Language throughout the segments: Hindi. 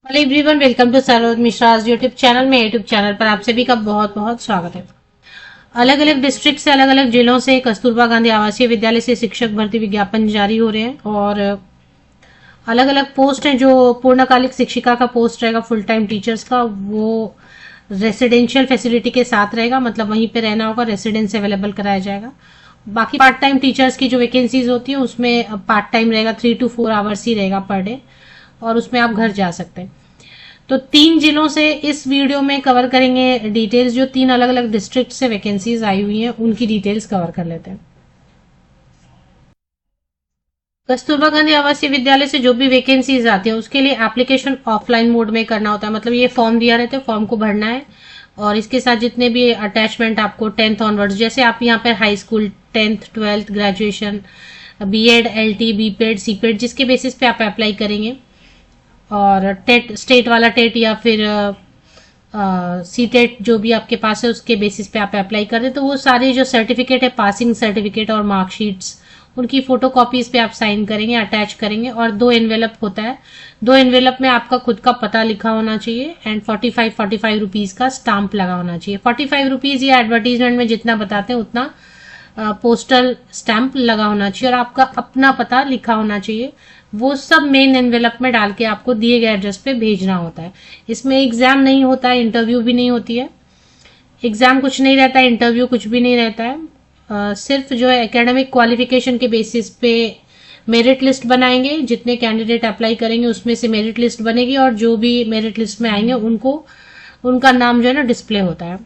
Hello everyone, welcome to Saroj Mishra YouTube channel में। यूट्यूब चैनल पर आप सभी का बहुत बहुत स्वागत है। अलग अलग डिस्ट्रिक्ट से, अलग अलग जिलों से कस्तूरबा गांधी आवासीय विद्यालय से शिक्षक भर्ती विज्ञापन जारी हो रहे हैं और अलग अलग पोस्ट हैं। जो पूर्णकालिक शिक्षिका का पोस्ट रहेगा, फुल टाइम टीचर्स का, वो रेसिडेंशियल फैसिलिटी के साथ रहेगा, मतलब वहीं पे रहना होगा, रेसिडेंस अवेलेबल कराया जाएगा। बाकी पार्ट टाइम टीचर्स की जो वैकेंसीज होती है उसमें पार्ट टाइम रहेगा, 3 to 4 आवर्स ही रहेगा पर डे, और उसमें आप घर जा सकते हैं। तो 3 जिलों से इस वीडियो में कवर करेंगे डिटेल्स। जो 3 अलग अलग डिस्ट्रिक्ट से वैकेंसीज आई हुई हैं उनकी डिटेल्स कवर कर लेते हैं। कस्तूरबा गांधी आवासीय विद्यालय से जो भी वैकेंसीज आती है उसके लिए एप्लीकेशन ऑफलाइन मोड में करना होता है। मतलब ये फॉर्म दिया रहता है, फॉर्म को भरना है और इसके साथ जितने भी अटैचमेंट आपको 10th ऑनवर्ड्स, जैसे आप यहाँ पर high school 10th 12th graduation, B Ed, LT, BPEd, CPEd, जिसके बेसिस पे आप अप्लाई करेंगे, और टेट, स्टेट वाला टेट या फिर सी टेट जो भी आपके पास है उसके बेसिस पे आप अप्लाई कर दें, तो वो सारे जो सर्टिफिकेट है, पासिंग सर्टिफिकेट और मार्कशीट्स, उनकी फोटो कॉपीज पे आप साइन करेंगे, अटैच करेंगे। और 2 एनवेलप होता है, 2 एनवेलप में आपका खुद का पता लिखा होना चाहिए एंड 45 रुपीज का स्टाम्प लगा होना चाहिए। 45 रुपीज या एडवर्टीजमेंट में जितना बताते हैं उतना पोस्टल स्टैंप लगा होना चाहिए और आपका अपना पता लिखा होना चाहिए। वो सब मेन एनवेलप में डाल के आपको दिए गए एड्रेस पे भेजना होता है। इसमें एग्जाम नहीं होता है, इंटरव्यू भी नहीं होती है। एग्जाम कुछ नहीं रहता है, इंटरव्यू कुछ भी नहीं रहता है। सिर्फ जो है एकेडमिक क्वालिफिकेशन के बेसिस पे मेरिट लिस्ट बनाएंगे। जितने कैंडिडेट अप्लाई करेंगे उसमें से मेरिट लिस्ट बनेगी और जो भी मेरिट लिस्ट में आएंगे उनको, उनका नाम जो है ना डिस्प्ले होता है।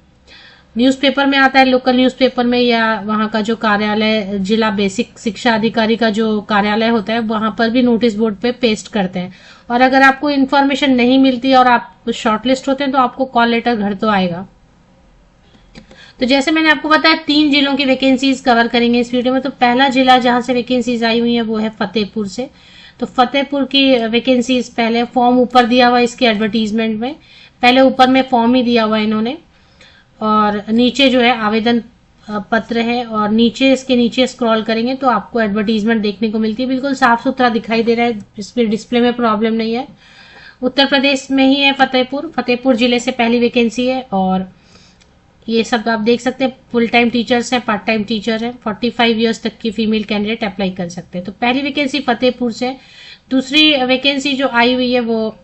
न्यूज़पेपर में आता है, लोकल न्यूज़पेपर में, या वहां का जो कार्यालय, जिला बेसिक शिक्षा अधिकारी का जो कार्यालय होता है, वहां पर भी नोटिस बोर्ड पे पेस्ट करते हैं। और अगर आपको इन्फॉर्मेशन नहीं मिलती और आप शॉर्टलिस्ट होते हैं तो आपको कॉल लेटर घर तो आएगा। तो जैसे मैंने आपको बताया 3 जिलों की वैकेंसीज कवर करेंगे इस वीडियो में। तो पहला जिला जहां से वैकेंसीज आई हुई है वो है फतेहपुर से। तो फतेहपुर की वैकेंसीज, पहले फॉर्म ऊपर दिया हुआ है इसके एडवर्टीजमेंट में, पहले ऊपर में फॉर्म ही दिया हुआ है इन्होंने, और नीचे जो है आवेदन पत्र है, और नीचे, इसके नीचे स्क्रॉल करेंगे तो आपको एडवर्टीजमेंट देखने को मिलती है। बिल्कुल साफ सुथरा दिखाई दे रहा है, इसमें डिस्प्ले में प्रॉब्लम नहीं है। उत्तर प्रदेश में ही है फतेहपुर, फतेहपुर जिले से पहली वैकेंसी है। और ये सब आप देख सकते हैं, फुल टाइम टीचर्स है, पार्ट टाइम टीचर है, 45 ईयर्स तक की फीमेल कैंडिडेट अप्लाई कर सकते हैं। तो पहली वैकेंसी फतेहपुर से। दूसरी वैकेंसी जो आई हुई है वो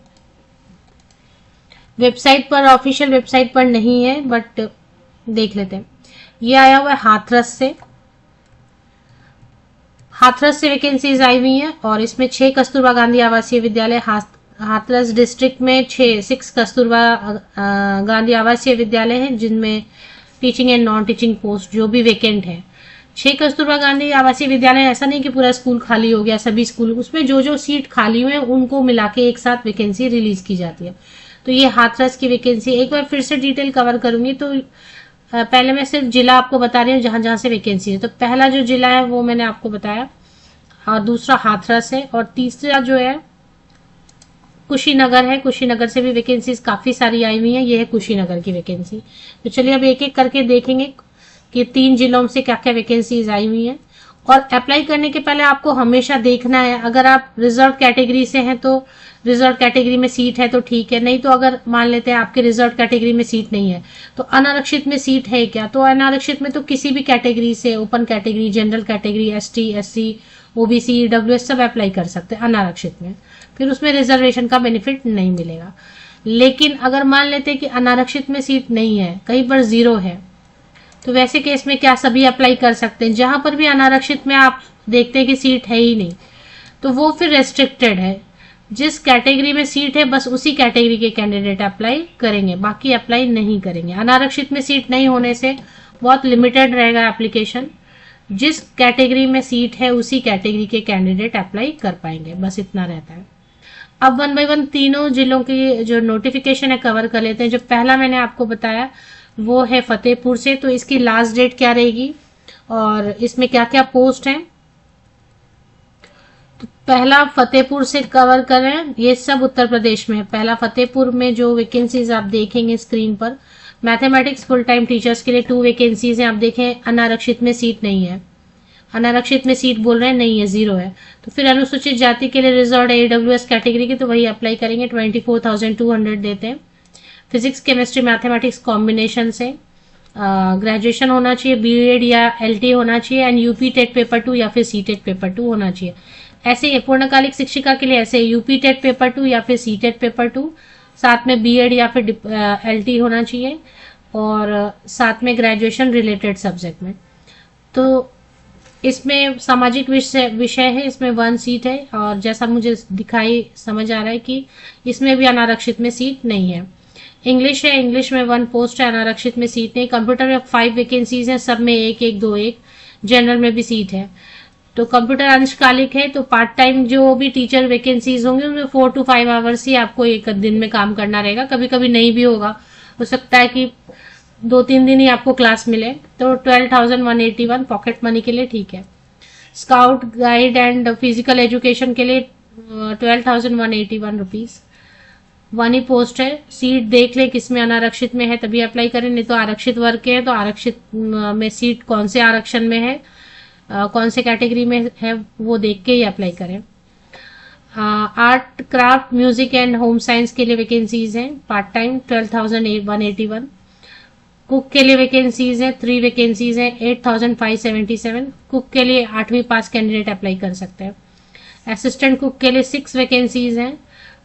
वेबसाइट पर, ऑफिशियल वेबसाइट पर नहीं है, बट देख लेते हैं। ये आया हुआ है हाथरस से। हाथरस से वैकेंसीज आई हुई हैं और इसमें 6 कस्तूरबा गांधी आवासीय विद्यालय, हाथरस डिस्ट्रिक्ट में 6 कस्तूरबा गांधी आवासीय विद्यालय हैं जिनमें teaching and non teaching post जो भी वेकेंट है। 6 कस्तूरबा गांधी आवासीय विद्यालय, ऐसा नहीं कि पूरा स्कूल खाली हो गया, सभी स्कूल, उसमें जो जो सीट खाली हुए हैं उनको मिला के एक साथ वैकेंसी रिलीज की जाती है। तो ये हाथरस की वैकेंसी। एक बार फिर से डिटेल कवर करूंगी। तो पहले मैं सिर्फ जिला आपको बता रही हूँ जहां जहां से वैकेंसी है। तो पहला जो जिला है वो मैंने आपको बताया, और दूसरा हाथरस है, और तीसरा जो है कुशीनगर है। कुशीनगर से भी वैकेंसीज काफी सारी आई हुई हैं। ये है कुशीनगर की वैकेंसी। तो चलिए अब एक एक करके देखेंगे कि 3 जिलों से क्या क्या वैकेंसीज आई हुई हैं। और अप्लाई करने के पहले आपको हमेशा देखना है, अगर आप रिजर्व कैटेगरी से हैं तो रिजर्व कैटेगरी में सीट है तो ठीक है, नहीं तो अगर मान लेते हैं आपके रिजर्व कैटेगरी में सीट नहीं है तो अनारक्षित में सीट है क्या, तो अनारक्षित में तो किसी भी कैटेगरी से, open category, general category, ST, SC, OBC, EWS सब अप्लाई कर सकते हैं अनारक्षित में। फिर उसमें रिजर्वेशन का बेनिफिट नहीं मिलेगा। लेकिन अगर मान लेते हैं कि अनारक्षित में सीट नहीं है, कहीं पर 0 है, तो वैसे केस में क्या सभी अप्लाई कर सकते हैं? जहां पर भी अनारक्षित में आप देखते हैं कि सीट है ही नहीं, तो वो फिर रेस्ट्रिक्टेड है। जिस कैटेगरी में सीट है बस उसी कैटेगरी के कैंडिडेट अप्लाई करेंगे, बाकी अप्लाई नहीं करेंगे। अनारक्षित में सीट नहीं होने से बहुत लिमिटेड रहेगा एप्लीकेशन। जिस कैटेगरी में सीट है उसी कैटेगरी के कैंडिडेट अप्लाई कर पाएंगे, बस इतना रहता है। अब 1 by 1 तीनों जिलों की जो नोटिफिकेशन है कवर कर लेते हैं। जो पहला मैंने आपको बताया वो है फतेहपुर से। तो इसकी लास्ट डेट क्या रहेगी और इसमें क्या क्या पोस्ट हैं, तो पहला फतेहपुर से कवर करें। ये सब उत्तर प्रदेश में है। पहला फतेहपुर में जो वैकेंसीज आप देखेंगे स्क्रीन पर, मैथमेटिक्स फुल टाइम टीचर्स के लिए 2 वैकेंसीज हैं। आप देखें अनारक्षित में सीट नहीं है, अनारक्षित में सीट बोल रहे हैं, नहीं है, 0 है। तो फिर अनुसूचित जाति के लिए रिजर्व AWS कैटेगरी की, तो वही अप्लाई करेंगे, 24,200 देते हैं। फिजिक्स केमिस्ट्री मैथमेटिक्स कॉम्बिनेशन से ग्रेजुएशन होना चाहिए, बीएड या एलटी होना चाहिए, एंड यूपी टेट पेपर 2 या फिर सी टेट पेपर 2 होना चाहिए। ऐसे ही पूर्णकालिक शिक्षिका के लिए ऐसे यूपी टेट पेपर 2 या फिर सी टेट पेपर 2, साथ में बीएड या फिर एलटी होना चाहिए, और साथ में ग्रेजुएशन रिलेटेड सब्जेक्ट में। तो इसमें सामाजिक विषय है, इसमें 1 सीट है, और जैसा मुझे दिखाई समझ आ रहा है कि इसमें भी अनारक्षित में सीट नहीं है। इंग्लिश है, इंग्लिश में 1 पोस्ट है, अनारक्षित में सीट नहीं। कंप्यूटर में 5 वैकेंसीज हैं, सब में 1-1, 2-1, जनरल में भी सीट है। तो कंप्यूटर अंशकालिक है, तो पार्ट टाइम जो भी टीचर वैकेंसीज होंगे उनमें 4 to 5 आवर्स ही आपको एक दिन में काम करना रहेगा। कभी कभी नहीं भी होगा, हो सकता है कि 2-3 दिन ही आपको क्लास मिले। तो 12,181 पॉकेट मनी के लिए ठीक है। Scout guide and physical education के लिए 12,181 रुपीज, 1 ही पोस्ट है। सीट देख ले किसमें अनारक्षित में है तभी अप्लाई करें, नहीं तो आरक्षित वर्ग के है तो आरक्षित में सीट कौन से आरक्षण में है, कौन से कैटेगरी में है वो देख के ही अप्लाई करें। Art craft music and home science के लिए वैकेंसीज हैं, पार्ट टाइम 12,181। कुक के लिए वैकेंसीज है, 3 वैकेंसीज है, 8,577। कुक के लिए 8वीं पास कैंडिडेट अप्लाई कर सकते हैं। असिस्टेंट कुक के लिए 6 वैकेंसीज हैं।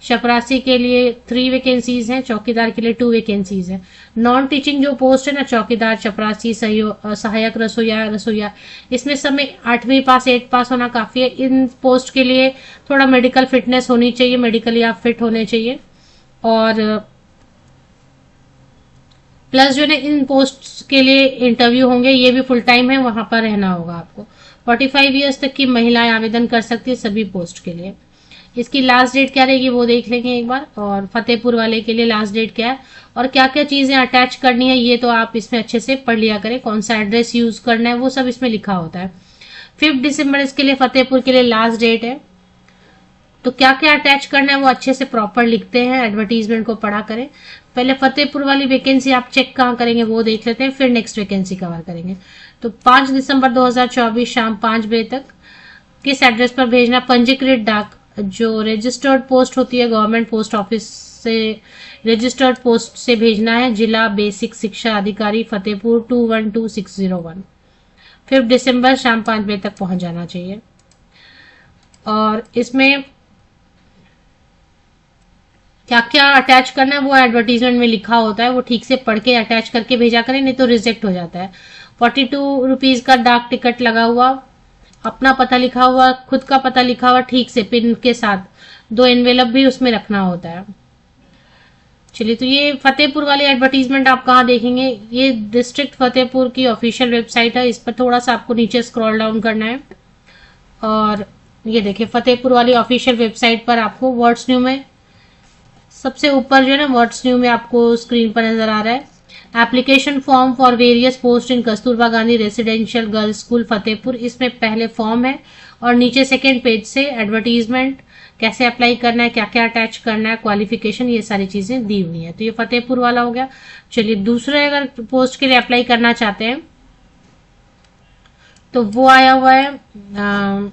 चपरासी के लिए 3 वैकेंसीज हैं। चौकीदार के लिए 2 वैकेंसीज हैं। नॉन टीचिंग जो पोस्ट है ना, चौकीदार, चपरासी, सहायक रसोइया, इसमें सब में 8वीं पास 8 पास होना काफी है। इन पोस्ट के लिए थोड़ा मेडिकल फिटनेस होनी चाहिए, मेडिकली आप फिट होने चाहिए। और प्लस जो है इन पोस्ट के लिए इंटरव्यू होंगे, ये भी फुल टाइम है, वहां पर रहना होगा आपको। 45 ईयर्स तक की महिलाएं आवेदन कर सकती है सभी पोस्ट के लिए। इसकी लास्ट डेट क्या रहेगी वो देख लेंगे एक बार। और फतेहपुर वाले के लिए लास्ट डेट क्या है और क्या क्या चीजें अटैच करनी है ये तो आप इसमें अच्छे से पढ़ लिया करें। कौन सा एड्रेस यूज करना है वो सब इसमें लिखा होता है। 5 दिसंबर इसके लिए फतेहपुर के लिए लास्ट डेट है। तो क्या क्या अटैच करना है वो अच्छे से प्रॉपर लिखते हैं, एडवर्टीजमेंट को पढ़ा करें। पहले फतेहपुर वाली वैकेंसी आप चेक कहाँ करेंगे वो देख लेते हैं, फिर नेक्स्ट वैकेंसी कवर करेंगे। तो 5 दिसंबर 2024 शाम 5 बजे तक किस एड्रेस पर भेजना? पंजीकृत डाक जो रजिस्टर्ड पोस्ट होती है गवर्नमेंट पोस्ट ऑफिस से, रजिस्टर्ड पोस्ट से भेजना है। जिला बेसिक शिक्षा अधिकारी फतेहपुर 212601। 5 दिसंबर शाम 5 बजे तक पहुंच जाना चाहिए। और इसमें क्या क्या अटैच करना है वो एडवर्टीजमेंट में लिखा होता है, वो ठीक से पढ़ के अटैच करके भेजा करें, नहीं तो रिजेक्ट हो जाता है। 42 रुपीज का डाक टिकट लगा हुआ, अपना पता लिखा हुआ, खुद का पता लिखा हुआ ठीक से पिन के साथ, 2 एनवेलप भी उसमें रखना होता है। चलिए, तो ये फतेहपुर वाली एडवर्टीजमेंट आप कहाँ देखेंगे? ये डिस्ट्रिक्ट फतेहपुर की ऑफिशियल वेबसाइट है, इस पर थोड़ा सा आपको नीचे स्क्रॉल डाउन करना है। और ये देखिए फतेहपुर वाली ऑफिशियल वेबसाइट पर आपको वर्ड्स न्यू में सबसे ऊपर जो है ना, वर्ड्स न्यू में आपको स्क्रीन पर नजर आ रहा है application form for various post in Kasturba Gandhi residential girls school Fatehpur. इसमें पहले फॉर्म है और नीचे सेकेंड पेज से एडवर्टीजमेंट, कैसे अप्लाई करना है, क्या क्या अटैच करना है, क्वालिफिकेशन, ये सारी चीजें दी हुई है। तो ये फतेहपुर वाला हो गया। चलिए, दूसरे अगर पोस्ट के लिए अप्लाई करना चाहते हैं तो वो आया हुआ है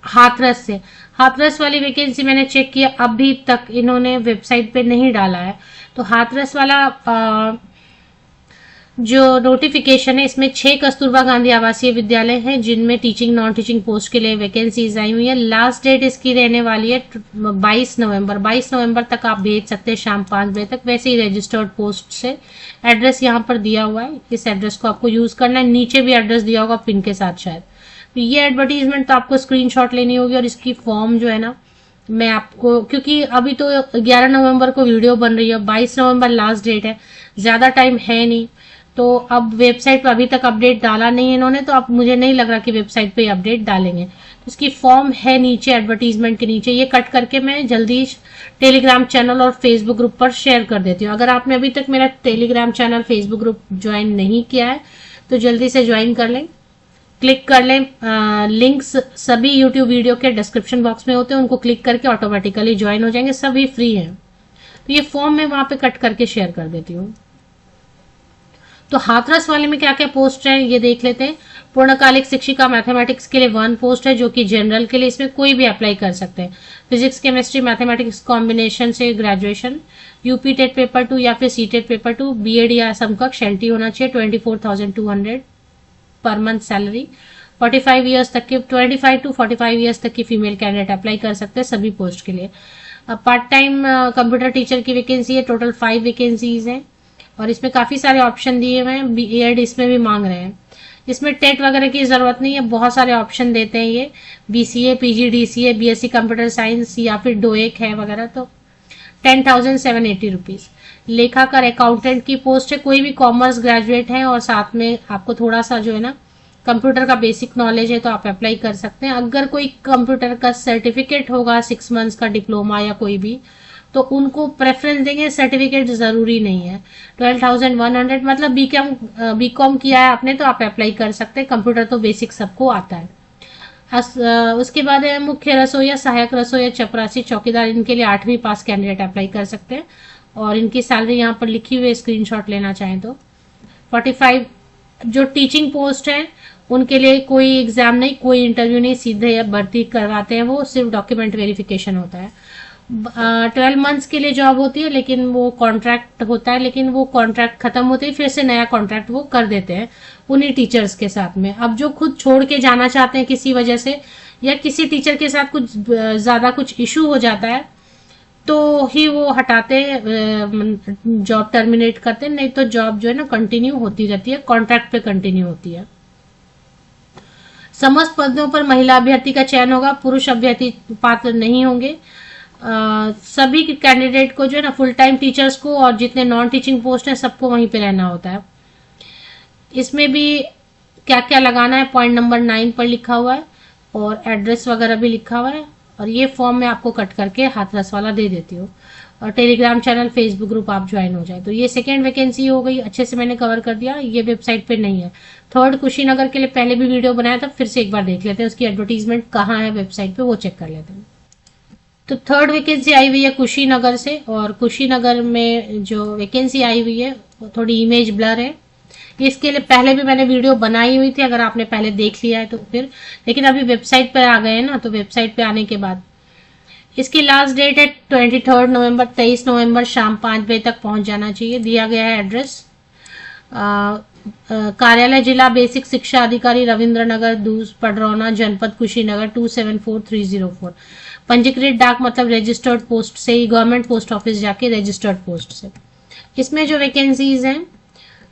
हाथरस से। हाथरस वाली वैकेंसी मैंने चेक किया, अभी तक इन्होंने वेबसाइट पे नहीं डाला है। तो हाथरस वाला जो नोटिफिकेशन है, इसमें 6 कस्तूरबा गांधी आवासीय विद्यालय हैं जिनमें टीचिंग नॉन टीचिंग पोस्ट के लिए वैकेंसीज आई हुई है। लास्ट डेट इसकी रहने वाली है 22 नवंबर। 22 नवंबर तक आप भेज सकते हैं शाम 5 बजे तक। वैसे ही रजिस्टर्ड पोस्ट से एड्रेस यहाँ पर दिया हुआ है, इस एड्रेस को आपको यूज करना है। नीचे भी एड्रेस दिया होगा पिन के साथ शायद। तो ये एडवर्टीजमेंट तो आपको स्क्रीनशॉट लेनी होगी और इसकी फॉर्म जो है ना, मैं आपको, क्योंकि अभी तो 11 नवंबर को वीडियो बन रही है, 22 नवंबर लास्ट डेट है, ज्यादा टाइम है नहीं। तो अब वेबसाइट पर अभी तक अपडेट डाला नहीं है इन्होंने, तो अब मुझे नहीं लग रहा कि वेबसाइट पे अपडेट डालेंगे। तो इसकी फॉर्म है नीचे एडवर्टीजमेंट के नीचे, ये कट करके मैं जल्दी टेलीग्राम चैनल और फेसबुक ग्रुप पर शेयर कर देती हूँ। अगर आपने अभी तक मेरा Telegram channel Facebook group join नहीं किया है तो जल्दी से ज्वाइन कर लें, क्लिक कर लें। लिंक्स सभी यूट्यूब वीडियो के डिस्क्रिप्शन बॉक्स में होते हैं, उनको क्लिक करके ऑटोमेटिकली ज्वाइन हो जाएंगे, सभी फ्री हैं। तो ये फॉर्म मैं वहां पे कट करके शेयर कर देती हूँ। तो हाथरस वाले में क्या क्या पोस्ट है ये देख लेते हैं। पूर्णकालिक शिक्षिका मैथमेटिक्स के लिए 1 पोस्ट है जो कि जनरल के लिए, इसमें कोई भी अप्लाई कर सकते हैं। फिजिक्स केमिस्ट्री मैथमेटिक्स कॉम्बिनेशन से ग्रेजुएशन, यूपी टेट पेपर 2 या फिर सी टेट पेपर 2, बीएड या समकक्ष एलटी होना चाहिए। 24,200 पर मंथ सैलरी। 45 ईयर्स तक के 25 टू 45 ईयर्स तक की फीमेल कैंडिडेट अप्लाई कर सकते हैं सभी पोस्ट के लिए। पार्ट टाइम कंप्यूटर टीचर की वैकेंसी है। टोटल 5 वैकेंसीज हैं और इसमें काफी सारे ऑप्शन दिए हुए हैं। बीएड इसमें भी मांग रहे हैं। इसमें टेट वगैरह की जरूरत नहीं है, बहुत सारे ऑप्शन देते हैं ये। BCA, PGDCA, BSc computer science या फिर डोएक है वगैरह। तो 10,780 रुपीज। लेखाकार अकाउंटेंट की पोस्ट है। कोई भी कॉमर्स ग्रेजुएट है और साथ में आपको थोड़ा सा जो है ना कंप्यूटर का बेसिक नॉलेज है तो आप अप्लाई कर सकते हैं। अगर कोई कंप्यूटर का सर्टिफिकेट होगा 6 मंथ्स का डिप्लोमा या कोई भी, तो उनको प्रेफरेंस देंगे, सर्टिफिकेट जरूरी नहीं है। 12,100 मतलब बीकॉम किया है आपने तो आप अप्लाई कर सकते हैं। कंप्यूटर तो बेसिक सबको आता है। उसके बाद है मुख्य रसोईया, सहायक रसोईया, चपरासी, चौकीदार, इनके लिए 8वीं पास कैंडिडेट अप्लाई कर सकते हैं और इनकी सैलरी यहाँ पर लिखी हुई है, स्क्रीनशॉट लेना चाहें तो। 45 जो टीचिंग पोस्ट है उनके लिए कोई एग्जाम नहीं, कोई इंटरव्यू नहीं, सीधे भर्ती करवाते हैं, वो सिर्फ डॉक्यूमेंट वेरिफिकेशन होता है। 12 मंथ्स के लिए जॉब होती है लेकिन वो कॉन्ट्रैक्ट होता है, लेकिन वो कॉन्ट्रैक्ट खत्म होते ही फिर से नया कॉन्ट्रैक्ट वो कर देते हैं उन्हीं टीचर्स के साथ में। अब जो खुद छोड़ के जाना चाहते हैं किसी वजह से या किसी टीचर के साथ कुछ ज्यादा कुछ इशू हो जाता है तो ही वो हटाते, जॉब टर्मिनेट करते, नहीं तो जॉब जो है ना कंटिन्यू होती रहती है, कॉन्ट्रैक्ट पे कंटिन्यू होती है। समस्त पदों पर महिला अभ्यर्थी का चयन होगा, पुरुष अभ्यर्थी पात्र नहीं होंगे। सभी कैंडिडेट को जो है ना फुल टाइम टीचर्स को और जितने नॉन टीचिंग पोस्ट है सबको वहीं पे रहना होता है। इसमें भी क्या क्या लगाना है पॉइंट नंबर 9 पर लिखा हुआ है और एड्रेस वगैरह भी लिखा हुआ है। और ये फॉर्म मैं आपको कट करके हाथरस वाला दे देती हूँ और टेलीग्राम चैनल, फेसबुक ग्रुप आप ज्वाइन हो जाए। तो ये सेकेंड वैकेंसी हो गई, अच्छे से मैंने कवर कर दिया। ये वेबसाइट पे नहीं है। थर्ड कुशीनगर के लिए पहले भी वीडियो बनाया था, फिर से एक बार देख लेते हैं उसकी एडवर्टीजमेंट कहाँ है वेबसाइट पे, वो चेक कर लेते हैं। तो थर्ड वैकेंसी आई हुई है कुशीनगर से और कुशीनगर में जो वैकेंसी आई हुई है वो थोड़ी इमेज ब्लर है। इसके लिए पहले भी मैंने वीडियो बनाई हुई थी, अगर आपने पहले देख लिया है तो फिर, लेकिन अभी वेबसाइट पर आ गए हैं ना, तो वेबसाइट पे आने के बाद इसकी लास्ट डेट है 23 नवंबर। 23 नवंबर शाम 5 बजे तक पहुंच जाना चाहिए। दिया गया है एड्रेस कार्यालय जिला बेसिक शिक्षा अधिकारी रविंद्र नगर, पडरौना, जनपद कुशीनगर 274304। पंजीकृत डाक मतलब रजिस्टर्ड पोस्ट से ही, गवर्नमेंट पोस्ट ऑफिस जाके रजिस्टर्ड पोस्ट से। इसमें जो वैकेंसीज हैं,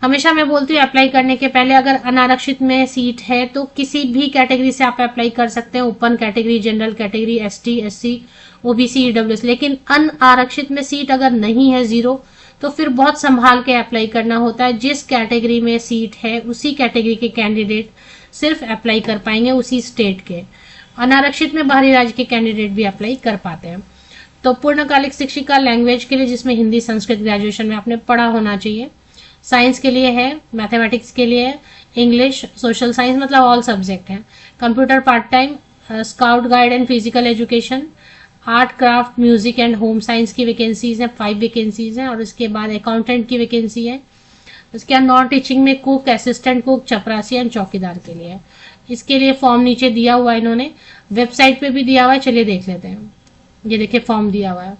हमेशा मैं बोलती हूँ अप्लाई करने के पहले अगर अनारक्षित में सीट है तो किसी भी कैटेगरी से आप अप्लाई कर सकते हैं, open category, general category, ST, SC, OBC, EWS. लेकिन अनारक्षित में सीट अगर नहीं है 0 तो फिर बहुत संभाल के अप्लाई करना होता है। जिस कैटेगरी में सीट है उसी कैटेगरी के कैंडिडेट सिर्फ अप्लाई कर पाएंगे, उसी स्टेट के। अनारक्षित में बाहरी राज्य के कैंडिडेट भी अप्लाई कर पाते हैं। तो पूर्णकालिक शिक्षिका लैंग्वेज के लिए, जिसमें हिंदी संस्कृत ग्रेजुएशन में आपने पढ़ा होना चाहिए। साइंस के लिए है, मैथमेटिक्स के लिए है, इंग्लिश, सोशल साइंस मतलब ऑल सब्जेक्ट हैं। Computer part time, scout guide and physical education, art craft, music and home science की वैकेंसीज हैं, 5 वैकेंसीज हैं। और उसके बाद अकाउंटेंट की वैकेंसी है। उसके बाद नॉन टीचिंग में कुक, असिस्टेंट कुक, चपरासी एंड चौकीदार के लिए है। इसके लिए फॉर्म नीचे दिया हुआ है, इन्होंने वेबसाइट पे भी दिया हुआ है, चलिए देख लेते हैं। ये देखिए फॉर्म दिया हुआ है,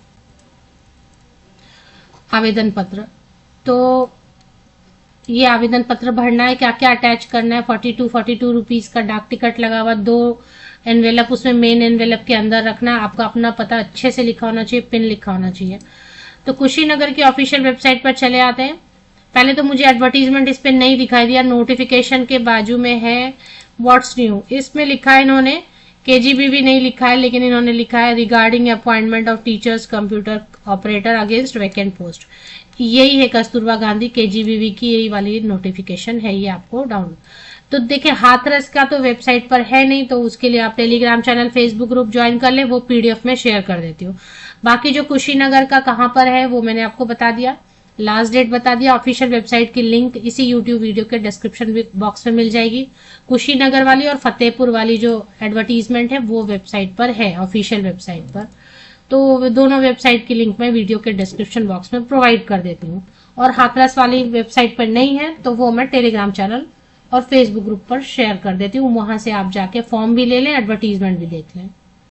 आवेदन पत्र। तो ये आवेदन पत्र भरना है, क्या क्या अटैच करना है। 42 रुपीज का डाक टिकट लगा हुआ, 2 एनवेलप, उसमें मेन एनवेलप के अंदर रखना है। आपका अपना पता अच्छे से लिखा होना चाहिए, पिन लिखा होना चाहिए। तो कुशीनगर की ऑफिशियल वेबसाइट पर चले आते हैं। पहले तो मुझे एडवर्टीजमेंट इस पे नहीं दिखाई दिया, नोटिफिकेशन के बाजू में है व्हाट्स न्यू, इसमें लिखा है इन्होंने, केजीबीवी नहीं लिखा है, लेकिन इन्होंने लिखा है regarding appointment of teachers computer operator against vacant post. यही है कस्तूरबा गांधी केजीबीवी की यही वाली नोटिफिकेशन है, ये आपको डाउन। तो देखिए हाथरस का तो वेबसाइट पर है नहीं, तो उसके लिए आप Telegram channel, Facebook group join कर ले, वो पीडीएफ में शेयर कर देती हूँ। बाकी जो कुशीनगर का कहाँ पर है वो मैंने आपको बता दिया, लास्ट डेट बता दिया। ऑफिशियल वेबसाइट की लिंक इसी यूट्यूब वीडियो के डिस्क्रिप्शन बॉक्स में मिल जाएगी। कुशीनगर वाली और फतेहपुर वाली जो एडवर्टीजमेंट है वो वेबसाइट पर है, ऑफिशियल वेबसाइट पर। तो दोनों वेबसाइट की लिंक मैं वीडियो के डिस्क्रिप्शन बॉक्स में प्रोवाइड कर देती हूँ। और हाथरस वाली वेबसाइट पर नहीं है तो वो मैं टेलीग्राम चैनल और फेसबुक ग्रुप पर शेयर कर देती हूँ, वहां से आप जाके फॉर्म भी ले लें, एडवर्टीजमेंट भी देख लें।